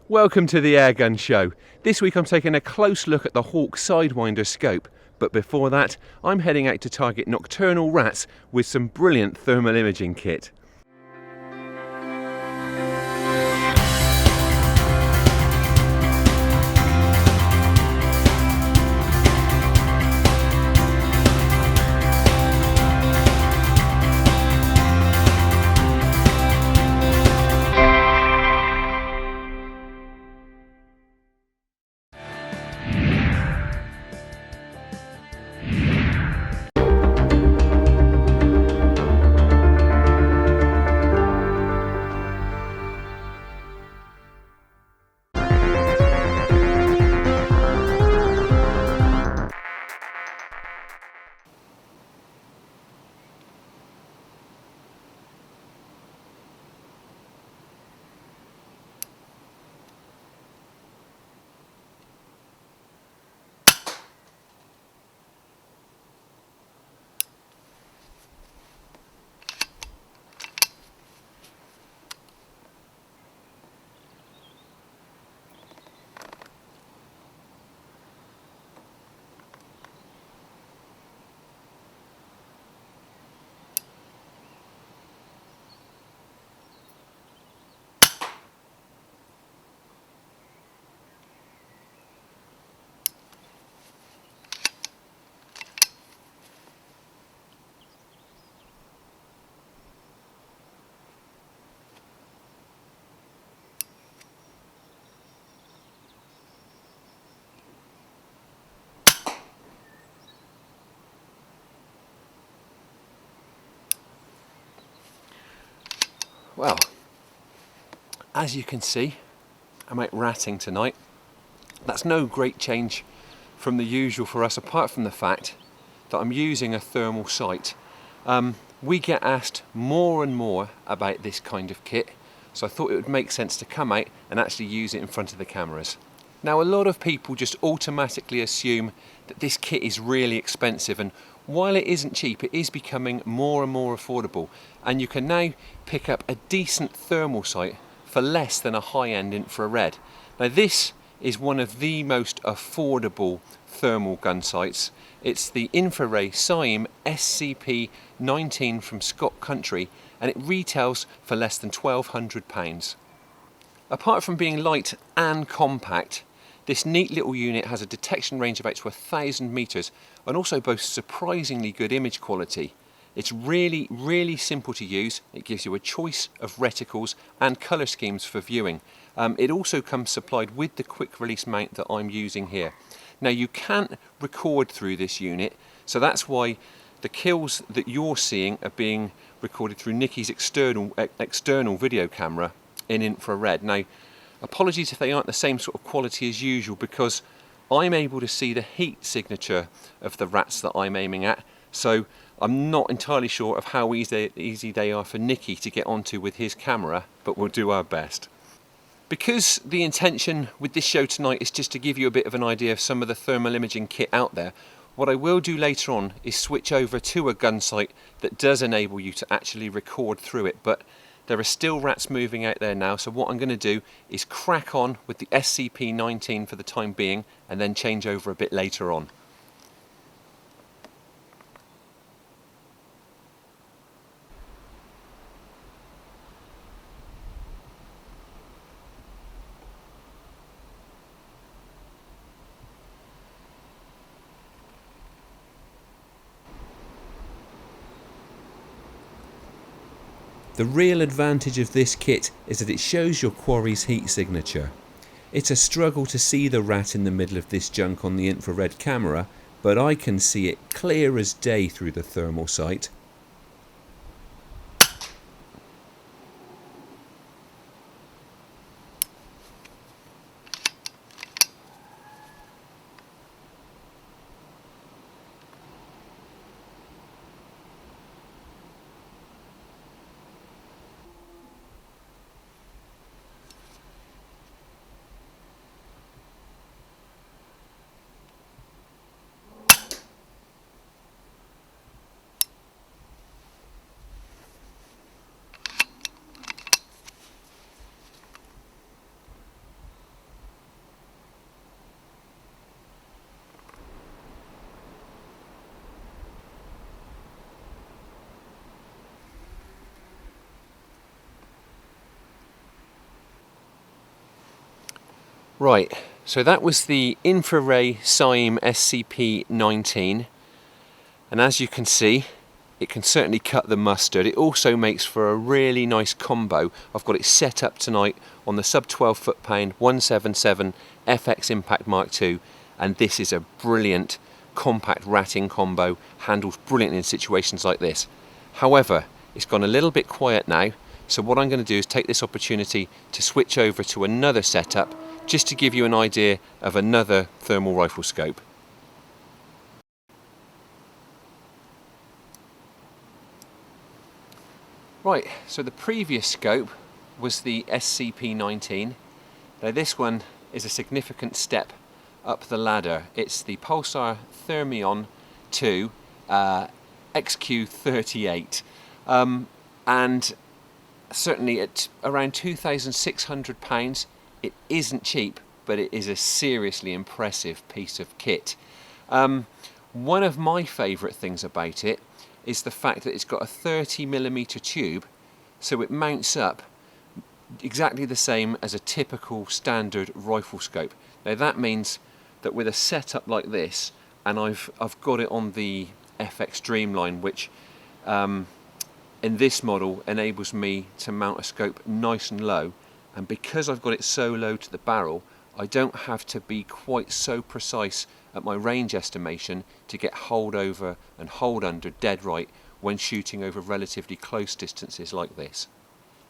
Welcome to the Airgun Show. This week I'm taking a close look at the Hawke Sidewinder scope, but before that I'm heading out to target nocturnal rats with some brilliant thermal imaging kit. Well, as you can see, I'm out ratting tonight. That's no great change from the usual for us, apart from the fact that I'm using a thermal sight. We get asked more and more about this kind of kit, so I thought it would make sense to come out and actually use it in front of the cameras. Now, a lot of people just automatically assume that this kit is really expensive, and while it isn't cheap, it is becoming more and more affordable, and you can now pick up a decent thermal sight for less than a high-end infrared. Now, this is one of the most affordable thermal gun sights. It's the InfiRay Saim SCP 19 from Scott Country, and it retails for less than £1,200. Apart from being light and compact, this neat little unit has a detection range of out to 1,000 metres and also boasts surprisingly good image quality. It's really simple to use. It gives you a choice of reticles and colour schemes for viewing. It also comes supplied with the quick release mount that I'm using here. Now, you can't record through this unit, so that's why the kills that you're seeing are being recorded through Nikki's external video camera in infrared. Now, apologies if they aren't the same sort of quality as usual, because I'm able to see the heat signature of the rats that I'm aiming at, so I'm not entirely sure of how easy they are for Nicky to get onto with his camera, but we'll do our best. Because the intention with this show tonight is just to give you a bit of an idea of some of the thermal imaging kit out there, what I will do later on is switch over to a gun sight that does enable you to actually record through it, but there are still rats moving out there now, so what I'm going to do is crack on with the SCP-19 for the time being and then change over a bit later on. The real advantage of this kit is that it shows your quarry's heat signature. It's a struggle to see the rat in the middle of this junk on the infrared camera, but I can see it clear as day through the thermal sight. Right, so that was the InfiRay Saim SCP 19, and as you can see, it can certainly cut the mustard. It also makes for a really nice combo. I've got it set up tonight on the sub 12 foot-pound 177 FX Impact Mark II, and this is a brilliant compact ratting combo, handles brilliantly in situations like this. However, it's gone a little bit quiet now, so what I'm going to do is take this opportunity to switch over to another setup, just to give you an idea of another thermal rifle scope. Right, so the previous scope was the SCP-19. Now this one is a significant step up the ladder. It's the Pulsar Thermion 2 XQ38, and certainly at around £2,600, it isn't cheap, but it is a seriously impressive piece of kit. One of my favourite things about it is the fact that it's got a 30mm tube, so it mounts up exactly the same as a typical standard rifle scope. Now that means that with a setup like this, and I've got it on the FX Dreamline, which in this model enables me to mount a scope nice and low, and because I've got it so low to the barrel, I don't have to be quite so precise at my range estimation to get hold over and hold under dead right when shooting over relatively close distances like this.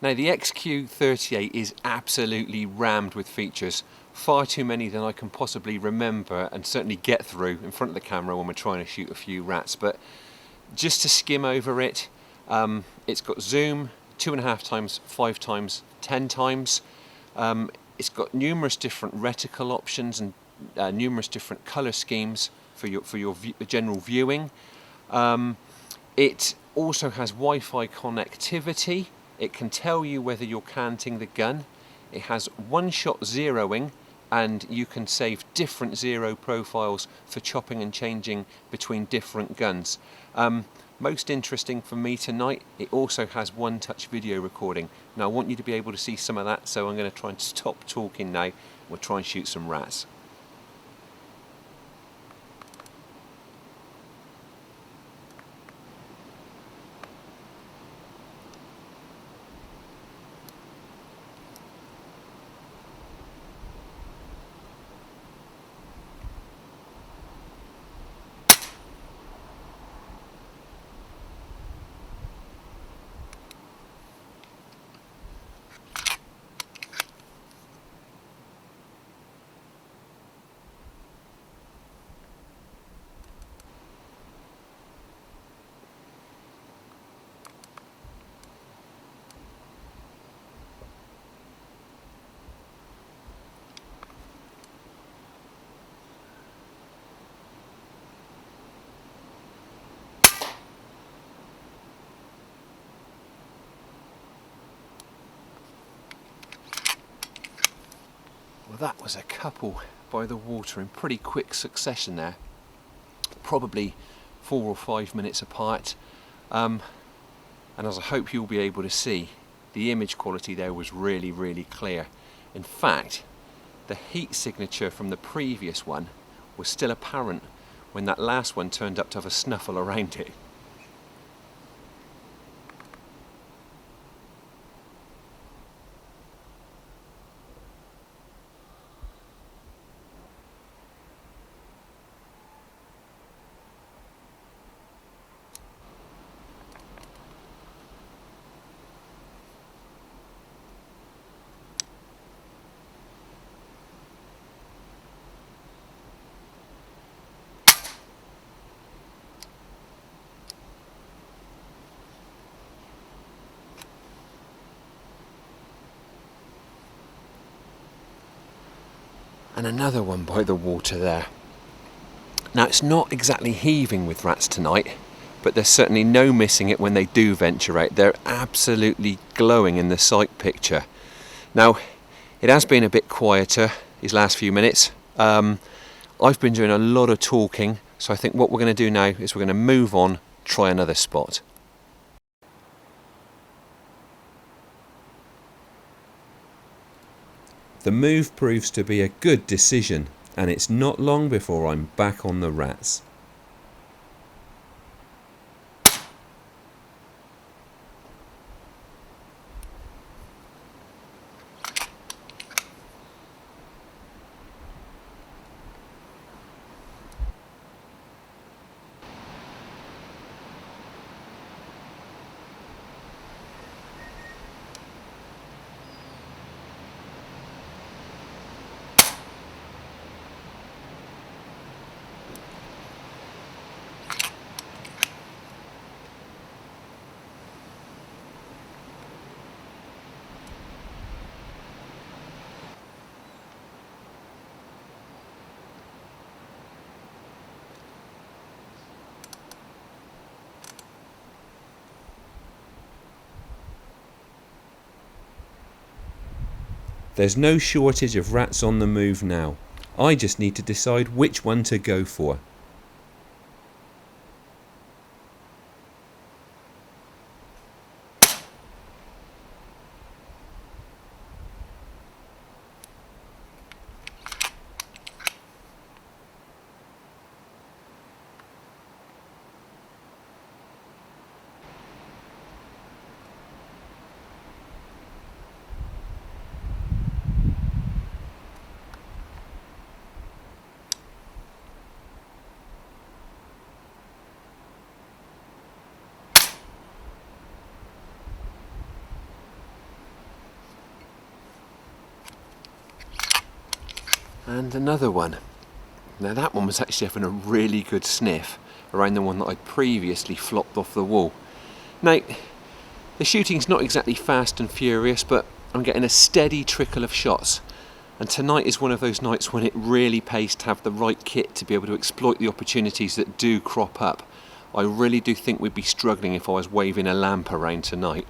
Now the XQ38 is absolutely rammed with features, far too many than I can possibly remember and certainly get through in front of the camera when we're trying to shoot a few rats, but just to skim over it, it's got zoom 2.5 times, 5 times, 10 times. It's got numerous different reticle options and numerous different colour schemes for your general viewing. It also has Wi-Fi connectivity. It can tell you whether you're canting the gun. It has one-shot zeroing, and you can save different zero profiles for chopping and changing between different guns. Most interesting for me tonight, it also has one-touch video recording. Now I want you to be able to see some of that, so I'm going to try and stop talking now. We'll try and shoot some rats. Well, that was a couple by the water in pretty quick succession there, probably 4 or 5 minutes apart, and as I hope you'll be able to see, the image quality there was really clear. In fact, the heat signature from the previous one was still apparent when that last one turned up to have a snuffle around it. And another one by the water there. Now it's not exactly heaving with rats tonight, but there's certainly no missing it when they do venture out. They're absolutely glowing in the sight picture. Now it has been a bit quieter these last few minutes. I've been doing a lot of talking, so I think what we're going to do now is we're going to move on, try another spot. The move proves to be a good decision, and it's not long before I'm back on the rats. There's no shortage of rats on the move now. I just need to decide which one to go for. And another one. Now that one was actually having a really good sniff around the one that I'd previously flopped off the wall. Now, the shooting's not exactly fast and furious, but I'm getting a steady trickle of shots. And tonight is one of those nights when it really pays to have the right kit to be able to exploit the opportunities that do crop up. I really do think we'd be struggling if I was waving a lamp around tonight.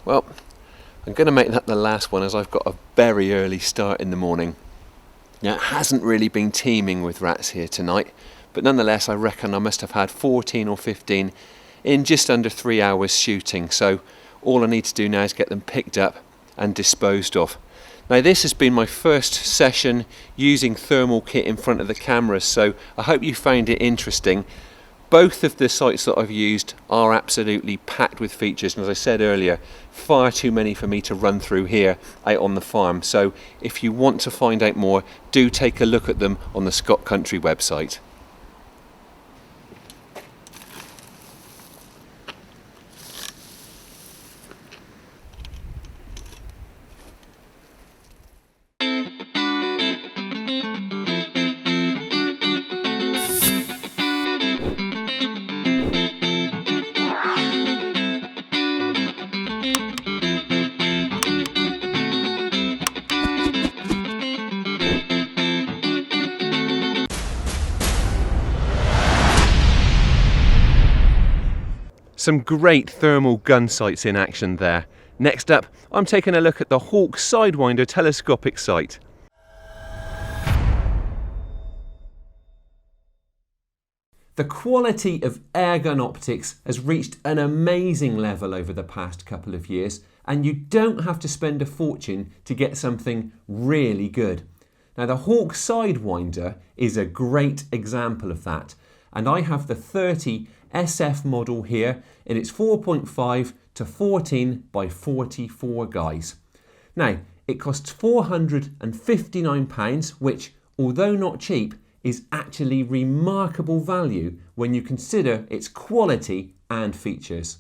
Well, I'm going to make that the last one as I've got a very early start in the morning. Now, it hasn't really been teeming with rats here tonight, but nonetheless I reckon I must have had 14 or 15 in just under 3 hours shooting, so all I need to do now is get them picked up and disposed of. Now, this has been my first session using thermal kit in front of the cameras, so I hope you found it interesting. Both of the sites that I've used are absolutely packed with features, and as I said earlier, far too many for me to run through here out on the farm. So if you want to find out more, do take a look at them on the Scott Country website. Some great thermal gun sights in action there. Next up, I'm taking a look at the Hawke Sidewinder telescopic sight. The quality of airgun optics has reached an amazing level over the past couple of years, and you don't have to spend a fortune to get something really good. Now, the Hawke Sidewinder is a great example of that, and I have the 30 SF model here in its 4.5 to 14 by 44 guys. Now, it costs £459, which, although not cheap, is actually remarkable value when you consider its quality and features.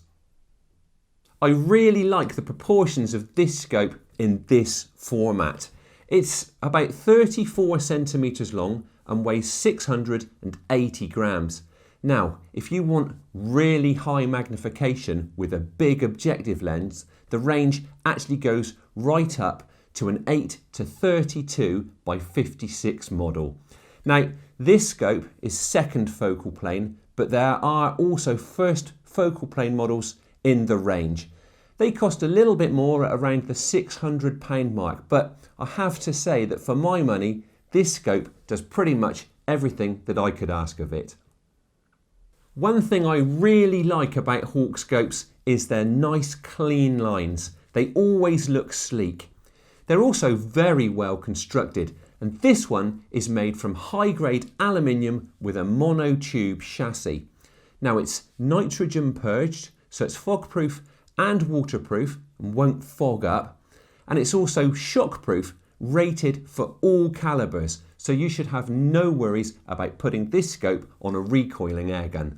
I really like the proportions of this scope in this format. It's about 34 centimetres long and weighs 680 grams. Now, if you want really high magnification with a big objective lens, the range actually goes right up to an 8 to 32 by 56 model. Now, this scope is second focal plane, but there are also first focal plane models in the range. They cost a little bit more at around the £600 mark, but I have to say that for my money, this scope does pretty much everything that I could ask of it. One thing I really like about Hawke scopes is their nice clean lines. They always look sleek. They're also very well constructed, and this one is made from high-grade aluminium with a monotube chassis. Now it's nitrogen purged, so it's fog-proof and waterproof and won't fog up, and it's also shockproof, rated for all calibers, so you should have no worries about putting this scope on a recoiling airgun.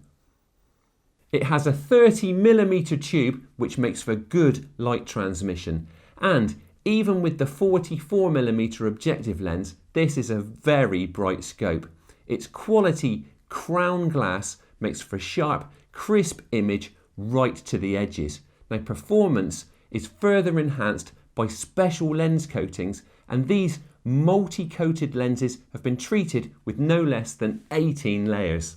It has a 30mm tube which makes for good light transmission, and even with the 44mm objective lens, this is a very bright scope. Its quality crown glass makes for a sharp, crisp image right to the edges. Now, performance is further enhanced by special lens coatings, and these multi-coated lenses have been treated with no less than 18 layers.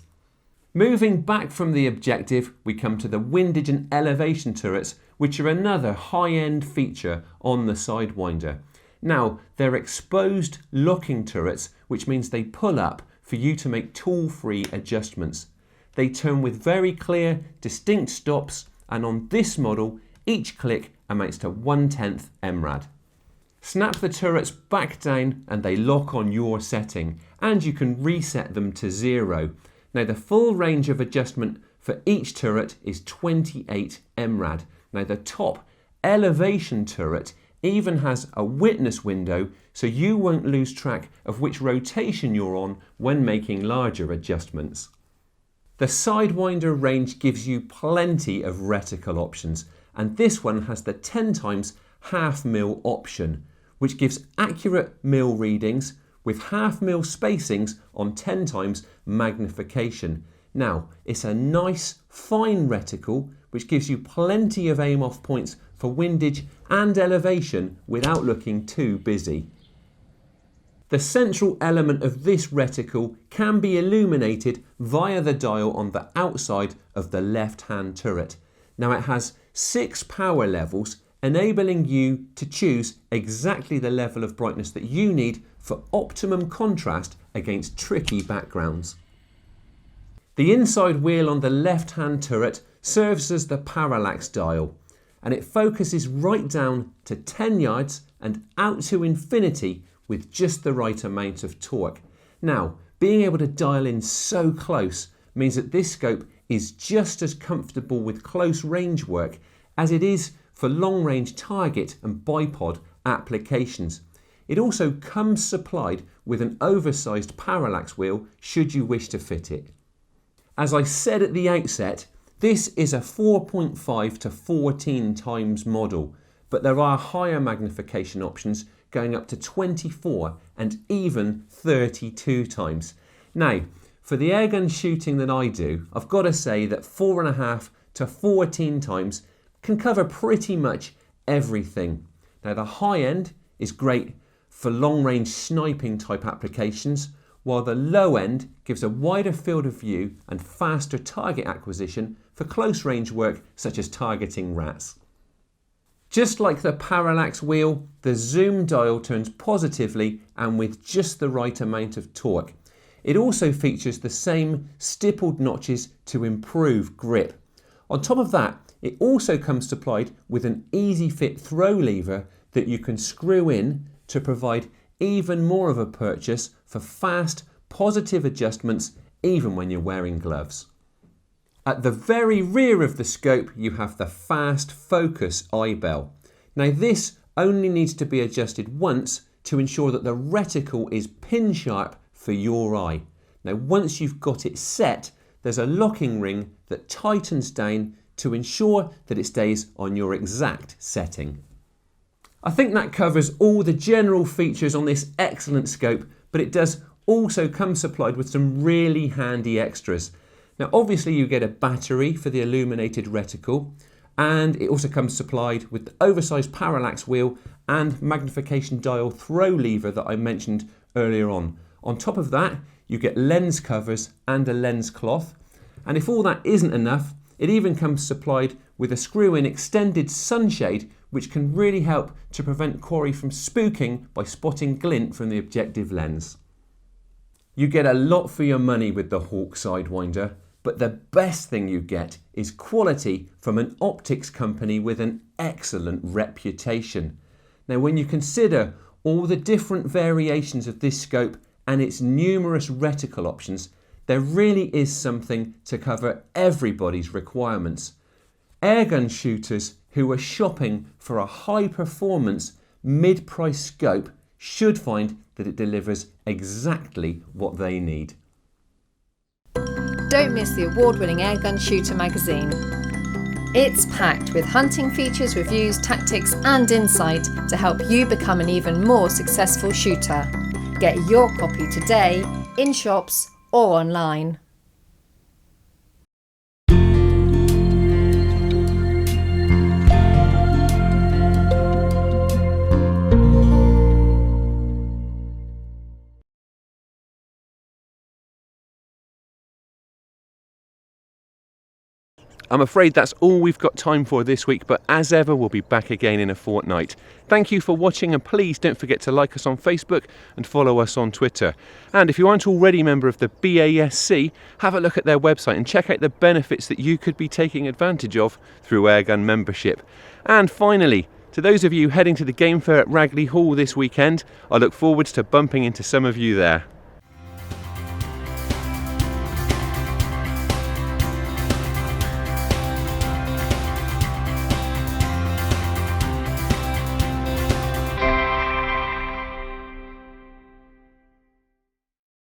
Moving back from the objective, we come to the windage and elevation turrets, which are another high-end feature on the Sidewinder. Now, they're exposed locking turrets, which means they pull up for you to make tool-free adjustments. They turn with very clear, distinct stops, and on this model, each click amounts to 1/10 MRAD. Snap the turrets back down and they lock on your setting, and you can reset them to 0. Now, the full range of adjustment for each turret is 28 MRAD. Now, the top elevation turret even has a witness window, so you won't lose track of which rotation you're on when making larger adjustments. The Sidewinder range gives you plenty of reticle options, and this one has the 10x half mil option, which gives accurate mil readings with half mil spacings on 10x magnification. Now, it's a nice fine reticle which gives you plenty of aim off points for windage and elevation without looking too busy. The central element of this reticle can be illuminated via the dial on the outside of the left-hand turret. Now, it has 6 power levels, enabling you to choose exactly the level of brightness that you need for optimum contrast against tricky backgrounds. The inside wheel on the left-hand turret serves as the parallax dial, and it focuses right down to 10 yards and out to infinity with just the right amount of torque. Now, being able to dial in so close means that this scope is just as comfortable with close range work as it is for long range target and bipod applications. It also comes supplied with an oversized parallax wheel should you wish to fit it. As I said at the outset, this is a 4.5 to 14 times model, but there are higher magnification options going up to 24 and even 32 times. Now, for the airgun shooting that I do, I've got to say that 4.5 to 14 times can cover pretty much everything. Now, the high end is great for long range sniping type applications, while the low end gives a wider field of view and faster target acquisition for close range work such as targeting rats. Just like the parallax wheel, the zoom dial turns positively and with just the right amount of torque. It also features the same stippled notches to improve grip. On top of that, it also comes supplied with an easy fit throw lever that you can screw in to provide even more of a purchase for fast, positive adjustments even when you're wearing gloves. At the very rear of the scope, you have the fast focus eye bell. Now, this only needs to be adjusted once to ensure that the reticle is pin sharp for your eye. Now once you've got it set, there's a locking ring that tightens down to ensure that it stays on your exact setting. I think that covers all the general features on this excellent scope, but it does also come supplied with some really handy extras. Now obviously you get a battery for the illuminated reticle, and it also comes supplied with the oversized parallax wheel and magnification dial throw lever that I mentioned earlier on. On top of that, you get lens covers and a lens cloth. And if all that isn't enough, it even comes supplied with a screw-in extended sunshade, which can really help to prevent quarry from spooking by spotting glint from the objective lens. You get a lot for your money with the Hawke Sidewinder, but the best thing you get is quality from an optics company with an excellent reputation. Now when you consider all the different variations of this scope and its numerous reticle options, there really is something to cover everybody's requirements. Airgun shooters who are shopping for a high performance mid-price scope should find that it delivers exactly what they need. Don't miss the award-winning Airgun Shooter magazine. It's packed with hunting features, reviews, tactics and insight to help you become an even more successful shooter. Get your copy today in shops or online. I'm afraid that's all we've got time for this week, but as ever, we'll be back again in a fortnight. Thank you for watching, and please don't forget to like us on Facebook and follow us on Twitter. And if you aren't already a member of the BASC, have a look at their website and check out the benefits that you could be taking advantage of through Airgun membership. And finally, to those of you heading to the game fair at Ragley Hall this weekend, I look forward to bumping into some of you there.